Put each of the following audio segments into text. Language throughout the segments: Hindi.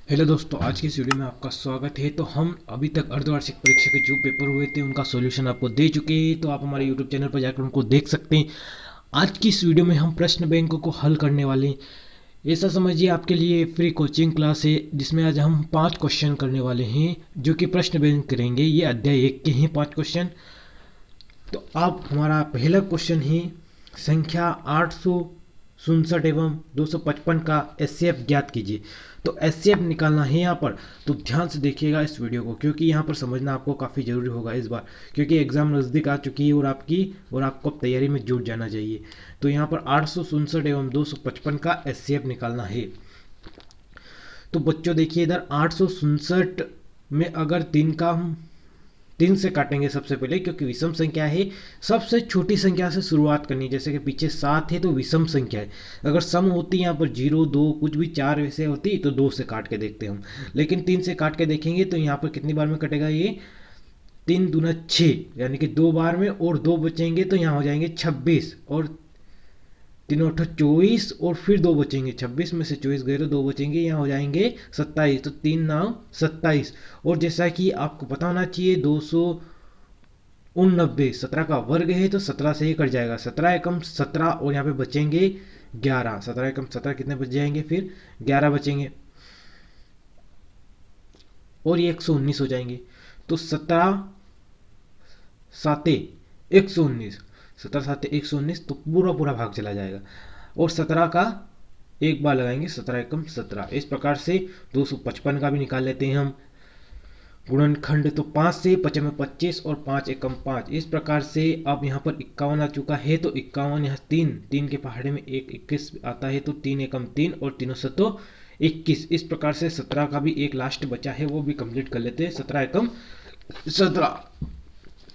हेलो दोस्तों, आज की इस वीडियो में आपका स्वागत है। तो हम अभी तक अर्धवार्षिक परीक्षा के जो पेपर हुए थे उनका सॉल्यूशन आपको दे चुके हैं। तो आप हमारे यूट्यूब चैनल पर जाकर उनको देख सकते हैं। आज की इस वीडियो में हम प्रश्न बैंकों को हल करने वाले हैं। ऐसा समझिए आपके लिए फ्री कोचिंग क्लास है, जिसमें आज हम 5 क्वेश्चन करने वाले हैं जो कि प्रश्न बैंक करेंगे। ये अध्याय 1 के हैं 5 क्वेश्चन। तो आप हमारा पहला क्वेश्चन है संख्या 867 एवं 255 का एचसीएफ ज्ञात कीजिए। तो एचसीएफ निकालना है यहाँ पर। तो ध्यान से देखिएगा इस वीडियो को, क्योंकि यहाँ पर समझना आपको काफ़ी ज़रूरी होगा इस बार, क्योंकि एग्जाम नज़दीक आ चुकी है और आपको अब तैयारी में जुट जाना चाहिए। तो यहाँ पर 867 एवं 255 का एचसीएफ निकालना है। तो बच्चों देखिए, इधर 867 में अगर 3 का हम 3 से काटेंगे सबसे पहले, क्योंकि विषम संख्या है। सबसे छोटी संख्या से शुरुआत करनी है। जैसे कि पीछे 7 है तो विषम संख्या है। अगर सम होती यहाँ पर 0 2 कुछ भी 4 वैसे होती तो 2 से काट के देखते हम, लेकिन 3 से काट के देखेंगे। तो यहाँ पर कितनी बार में कटेगा ये? 3 दूना 6, यानी कि 2 बार में, और 2 बचेंगे तो यहाँ हो जाएंगे 26, और 3 8 24, और फिर 2 बचेंगे। 26 में से 24 गए तो 2 बचेंगे, यहाँ हो जाएंगे 27। तो 3 9 27। और जैसा कि आपको पता होना चाहिए 289 17 का वर्ग है, तो 17 से ही कट जाएगा। 17 एकम 17, और यहाँ पे बचेंगे 11। 17 एकम 17 कितने बच जाएंगे? फिर 11 बचेंगे, और ये 119 हो जाएंगे। तो 17 साते 119, 17 साते 119, तो पूरा पूरा भाग चला जाएगा। और 17 का एक बार लगाएंगे, 17 एकम 17। इस प्रकार से 255 का भी निकाल लेते हैं हम गुणनखंड। तो 5 से 5 में 25, और 5 एकम 5। इस प्रकार से अब यहाँ पर 51 आ चुका है। तो 51 यहाँ 3 के पहाड़े में 1 21 आता है, तो 3 एकम 3, और 3 7 21। इस प्रकार से 17 का भी एक लास्ट बचा है, वो भी कंप्लीट कर लेते हैं। 17 एकम 17।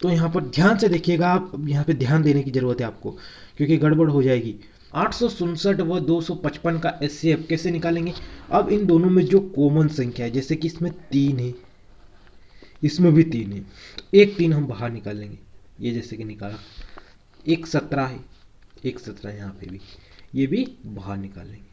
तो यहाँ पर ध्यान से देखिएगा, आप यहाँ पे ध्यान देने की जरूरत है आपको, क्योंकि गड़बड़ हो जाएगी। 867 व 255 का एचसीएफ कैसे निकालेंगे? अब इन दोनों में जो कॉमन संख्या है, जैसे कि इसमें 3 है, इसमें भी 3 है, तो एक 3 हम बाहर निकाल लेंगे। ये जैसे कि निकाला, एक 17 है, एक 17 यहाँ पे भी, ये भी बाहर निकाल लेंगे।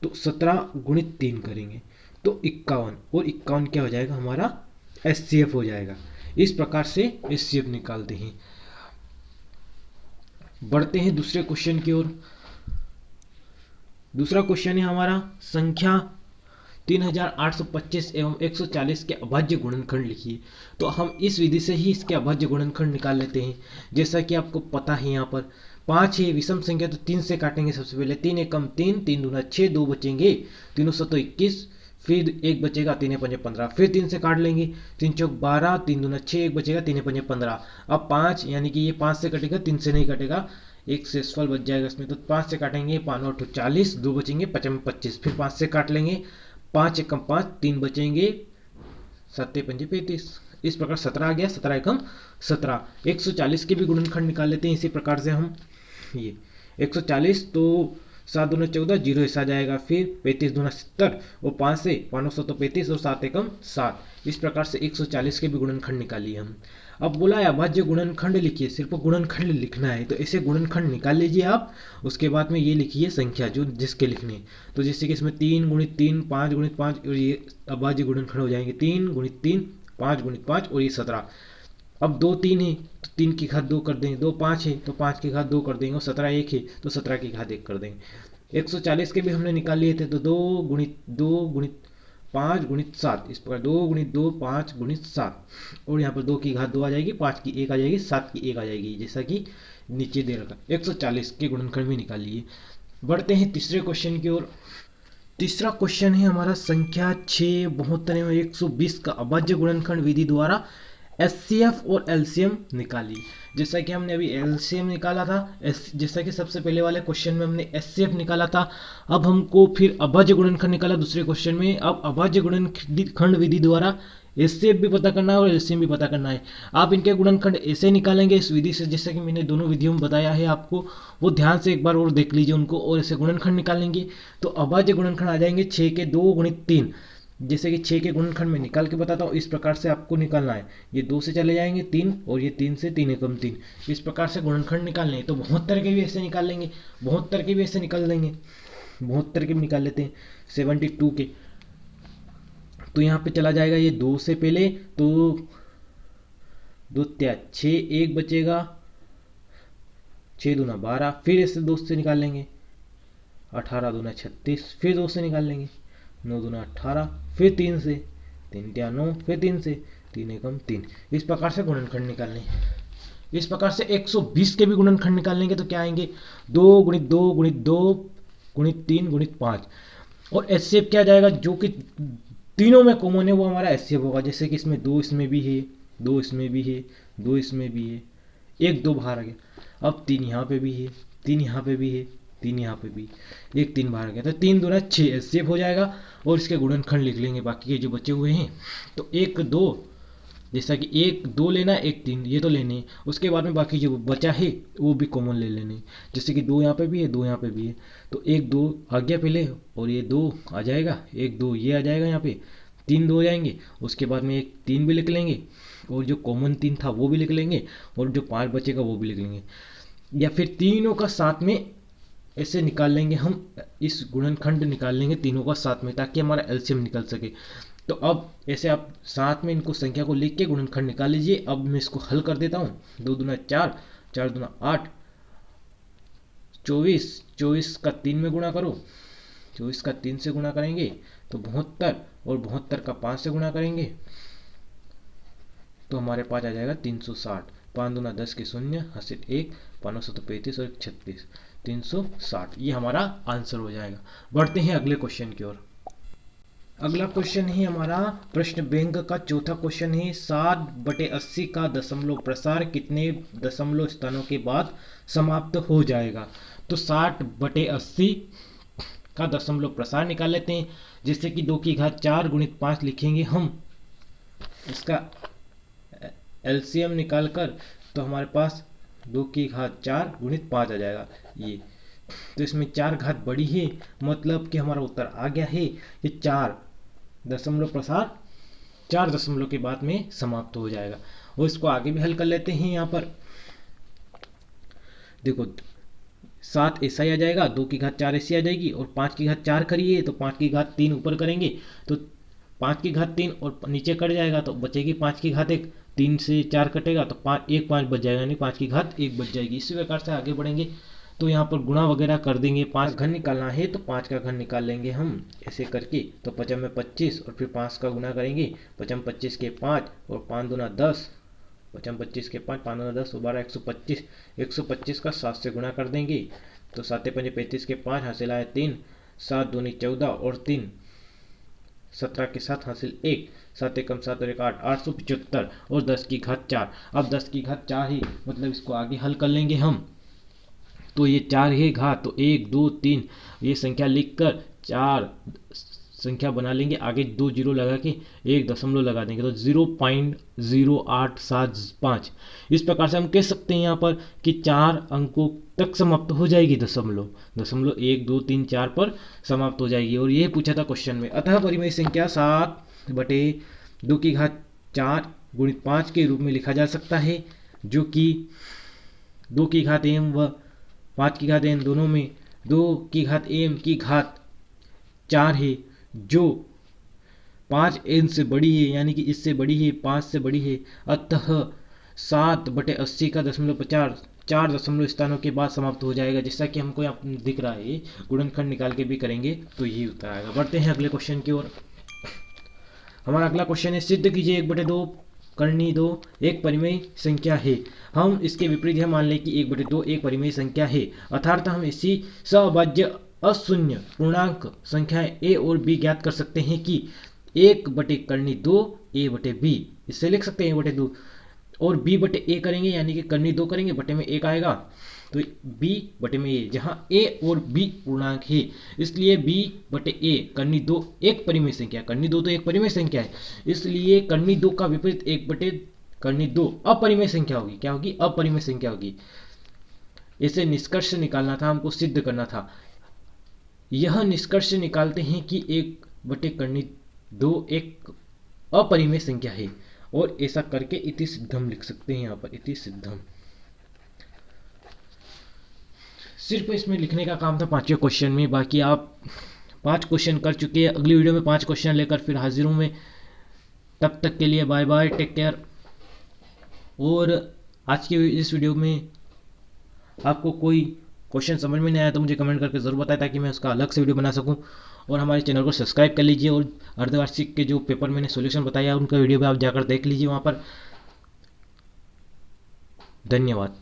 तो 17 गुणित 3 करेंगे तो 51, और 51 क्या हो जाएगा? हमारा एचसीएफ हो जाएगा। इस प्रकार से एचसीएफ निकालते हैं। बढ़ते हैं दूसरे क्वेश्चन की ओर। दूसरा क्वेश्चन है हमारा संख्या 3825 एवं 140 के अभाज्य गुणनखंड लिखिए। तो हम इस विधि से ही इसके अभाज्य गुणनखंड निकाल लेते हैं। जैसा कि आपको पता है, यहाँ पर 5 है विषम संख्या, तो 3 से काटेंगे सबसे पहले। 3 एकम 3, 3 दूना 6, 2 बचेंगे, 3 7 21, फिर एक बचेगा, 3 5 15, फिर 3 से काट लेंगे। 3 चौक 12, 3 दूना 6, एक बचेगा, 3 5 15। अब 5, यानी कि ये 5 से कटेगा, 3 से नहीं कटेगा, एक शेषफल बच जाएगा इसमें। तो 5 से काटेंगे, 5 9 40, 2 बचेंगे, 5 में 25, फिर 5 से काट लेंगे, 5 एकम 5, 3 बचेंगे, 7 पंजे 35। इस प्रकार 17 आ गया, 17 एकम 17। 140 के भी गुणनखंड निकाल लेते हैं इसी प्रकार से हम। ये 140, तो 7 दूना 14, 0 ऐसा जाएगा। फिर 35 दूना 70, और 5 से 5 7 35, और 7 एकम 7। इस प्रकार से 140 के भी गुणनखंड निकालिए हम। अब बोला है अभाज्य गुणनखंड लिखिए, सिर्फ गुणनखंड लिखना है। तो ऐसे गुणनखंड निकाल लीजिए आप। उसके बाद में ये लिखिए संख्या जो जिसके लिखने। तो जैसे कि इसमें 3 गुणित 3, 5 गुणित 5, और ये अभाज्य गुणनखंड हो जाएंगे। 3 गुणित 3, 5 गुणित 5, और ये 17। अब 2 3 है तो 3 की घात 2 कर देंगे। 2 5 है तो 5 की घात 2 कर देंगे, और 17 1 है तो 17 की घात 1 कर देंगे। 140 के भी हमने निकाल लिए थे। तो 2 गुणित 5 गुणित 7, इस प्रकार 2 गुणित 2, 5 गुणित 7, और यहाँ पर 2 की घात 2 आ जाएगी, 5 की 1 आ जाएगी, 7 की 1 आ जाएगी, जैसा कि नीचे दे रखा। 140 के गुणनखंड भी निकाल लिए। बढ़ते हैं तीसरे क्वेश्चन की ओर। तीसरा क्वेश्चन है हमारा संख्या 6 72 एवं 120 का अभाज्य गुणनखंड विधि द्वारा एचसीएफ और एलसीएम निकालिए। जैसा कि हमने अभी एलसीएम निकाला था, जैसा कि सबसे पहले वाले क्वेश्चन में हमने एचसीएफ निकाला था। अब हमको फिर अभाज्य गुणनखंड निकाला दूसरे क्वेश्चन में। अब अभाज्य गुणनखंड विधि द्वारा एचसीएफ भी पता करना है और एलसीएम भी पता करना है। आप इनके गुणनखंड ऐसे निकालेंगे इस विधि से, जैसे कि मैंने दोनों विधियों में बताया है आपको, वो ध्यान से एक बार और देख लीजिए उनको, और ऐसे गुणनखंड निकालेंगे। तो अभाज्य गुणनखंड आ जाएंगे 6 के 2 गुणित 3। जैसे कि 6 के गुणनखंड में निकाल के बताता हूँ, इस प्रकार से आपको निकालना है। ये 2 से चले जाएंगे 3, और ये 3 से 3 एकम 3। इस प्रकार से गुणनखंड निकालने हैं। तो 72 के भी ऐसे निकाल लेंगे, 72 के भी ऐसे निकाल देंगे, 72 के भी निकाल लेते हैं। 72 के तो यहाँ पे चला जाएगा ये 2 से पहले, तो 2 त्या 6, 1 बचेगा, 6 दूना 12, फिर इससे 2 से निकाल लेंगे, 18 दूना 36, फिर 2 से निकाल लेंगे, 9 दूना 18, फिर 3 से, 3 त्या 9, फिर 3 से, 3 एकम 3। इस प्रकार से गुणनखंड निकालने। इस प्रकार से 120 के भी गुणनखंड निकालेंगे तो क्या आएंगे, 2 गुणित 2 गुणित 2 गुणित 3 गुणित 5। और एचसीएफ क्या जाएगा, जो कि तीनों में कॉमन है वो हमारा एचसीएफ होगा। जैसे कि इसमें 2 इसमें भी है, 2 इसमें भी है, 2 इसमें भी है, 1 2 बाहर आ गया। अब 3 यहाँ पे भी है, 3 यहाँ पे भी है, 3 यहाँ पे भी, 1 3 बाहर आ गया, तो 3 दूना 6 एचसीएफ हो जाएगा। और इसके गुणनखंड लिख लेंगे बाकी के जो बचे हुए हैं। तो 1 2, जैसा कि 1 2 लेना, 1 3 ये तो लेने हैं। उसके बाद में बाकी जो बचा है वो भी कॉमन ले लेने हैं। जैसे कि 2 यहाँ पे भी है, 2 यहाँ पे भी है, तो 1 2 आ गया पहले, और ये 2 आ जाएगा, 1 2 ये आ जाएगा, यहाँ पे 3 2 हो जाएंगे। उसके बाद में 1 3 भी लिख लेंगे, और जो कॉमन 3 था वो भी लिख लेंगे, और जो 5 बचेगा वो भी लिख लेंगे। या फिर तीनों का साथ में ऐसे निकाल लेंगे हम, इस गुणनखंड निकाल लेंगे तीनों का साथ में, ताकि हमारा एलसीएम निकल सके। तो अब ऐसे आप साथ में इनको संख्या को लिख के गुणनखंड निकाल लीजिए। अब मैं इसको हल कर देता हूँ। 2 दूना 4, 4 दूना 8, 24, 24 का 3 में गुणा करो, 24 का 3 से गुणा करेंगे तो 72, और 72 का 5 से गुणा करेंगे तो हमारे पास आ जाएगा 360। 5 दूना 10 के 0, हासिल 1, 535 और 36, 360। ये हमारा आंसर हो जाएगा। बढ़ते हैं अगले क्वेश्चन की ओर। अगला क्वेश्चन है हमारा प्रश्न बैंक का चौथा क्वेश्चन है, 7/80 का दशमलव प्रसार कितने दशमलव स्थानों के बाद समाप्त हो जाएगा। तो 7/80 का दशमलव प्रसार निकाल लेते हैं। जैसे कि 2 की घात 4 गुणित 5 लिखेंगे हम, इसका एलसीएम निकालकर, तो हमारे पास 2 की घात 4 गुणित 5 आ जाएगा ये। तो इसमें 4 घात बड़ी है, मतलब कि हमारा उत्तर आ गया है। ये 4 दशमलव प्रसार 4 दशमलव के बाद में समाप्त हो जाएगा। और इसको आगे भी हल कर लेते हैं। यहाँ पर देखो 7 ऐसा ही आ जाएगा, 2 की घात 4 ऐसी आ जाएगी, और 5 की घात 4 करिए तो 5 की घात 3 ऊपर करेंगे तो 5 की घात 3 और नीचे कट जाएगा तो बचेगी 5 की घात 1, 3 से 4 कटेगा तो 1 5 बच जाएगा, यानी 5 की घात 1 बच जाएगी। इसी प्रकार से आगे बढ़ेंगे तो यहाँ पर गुणा वगैरह कर देंगे। 5 घन निकालना है तो 5 का घन निकाल लेंगे हम ऐसे करके। तो 5 में 25 और फिर 5 का गुना करेंगे, 5 में 25 के 5 और 5 दूना 10, 5 में 25 के 5, 5 दूना 10 12, 125। 125 का 7 से गुणा कर देंगे तो 7 5 35 के 5, हासिल आया 3, 7 दूनी 14 और 3 17 के 7, हासिल 1, 7 एकम 7 और 1 8, 875 और 10 की घात 4। अब 10 की घात 4 ही, मतलब इसको आगे हल कर लेंगे हम। तो ये 4 है घात, तो 1 2 3 ये संख्या लिखकर 4 संख्या बना लेंगे, आगे 2 जीरो लगा के 1 दशमलव लगा देंगे तो 0.0875। इस प्रकार से हम कह सकते हैं यहाँ पर कि 4 अंकों तक समाप्त हो जाएगी दशमलव 1 2 3 4 पर समाप्त हो जाएगी। और यह पूछा था क्वेश्चन में। अतः परिमेय संख्या 7/2 की घात 4 गुणित 5 के रूप में लिखा जा सकता है, जो कि 2 की घात m व 5 की घात n दोनों में 2 की घात m की घात 4 है, जो 5n से बड़ी है, यानी कि इससे बड़ी है, 5 से बड़ी है। अतः 7/80 का दशमलव प्रचार 4 दशमलव स्थानों के बाद समाप्त हो जाएगा, जैसा कि हमको यहाँ दिख रहा है। गुणनखंड निकाल के भी करेंगे तो यही उत्तर आएगा। बढ़ते हैं अगले क्वेश्चन की ओर। हमारा अगला क्वेश्चन है, सिद्ध कीजिए 1/2 करनी 2 एक परिमेय संख्या है। हम इसके विपरीत यह मान लें कि 1/2 एक परिमेय संख्या है, अर्थात हम इसी सभाज्य अशून्य पूर्णांक संख्याएं a और b ज्ञात कर सकते हैं कि 1/2 a/b, इससे लिख सकते हैं 1/2 और b/a करेंगे, यानी कि करनी 2 करेंगे, बटे में 1 आएगा तो b/a, जहां a और b पूर्णांक है इसलिए b/a करनी 2 एक परिमेय संख्या, करनी 2 तो एक परिमेय संख्या है, इसलिए करनी 2 का विपरीत 1/करनी 2 अपरिमेय संख्या होगी। क्या होगी? अपरिमेय संख्या होगी। इसे निष्कर्ष निकालना था, हमको सिद्ध करना था। यह निष्कर्ष निकालते हैं कि 1/करनी 2 एक अपरिमेय संख्या है, और ऐसा करके इति सिद्धम लिख सकते हैं। यहाँ पर इति सिद्धम सिर्फ इसमें लिखने का काम था 5वें क्वेश्चन में। बाकी आप 5 क्वेश्चन कर चुके हैं। अगली वीडियो में 5 क्वेश्चन लेकर फिर हाजिर हूँ मैं। तब तक के लिए बाय बाय, टेक केयर। और आज की इस वीडियो में आपको कोई क्वेश्चन समझ में नहीं आया तो मुझे कमेंट करके ज़रूर बताएं, ताकि मैं उसका अलग से वीडियो बना सकूं। और हमारे चैनल को सब्सक्राइब कर लीजिए, और अर्धवार्षिक के जो पेपर मैंने सॉल्यूशन बताया उनका वीडियो भी आप जाकर देख लीजिए वहाँ पर। धन्यवाद।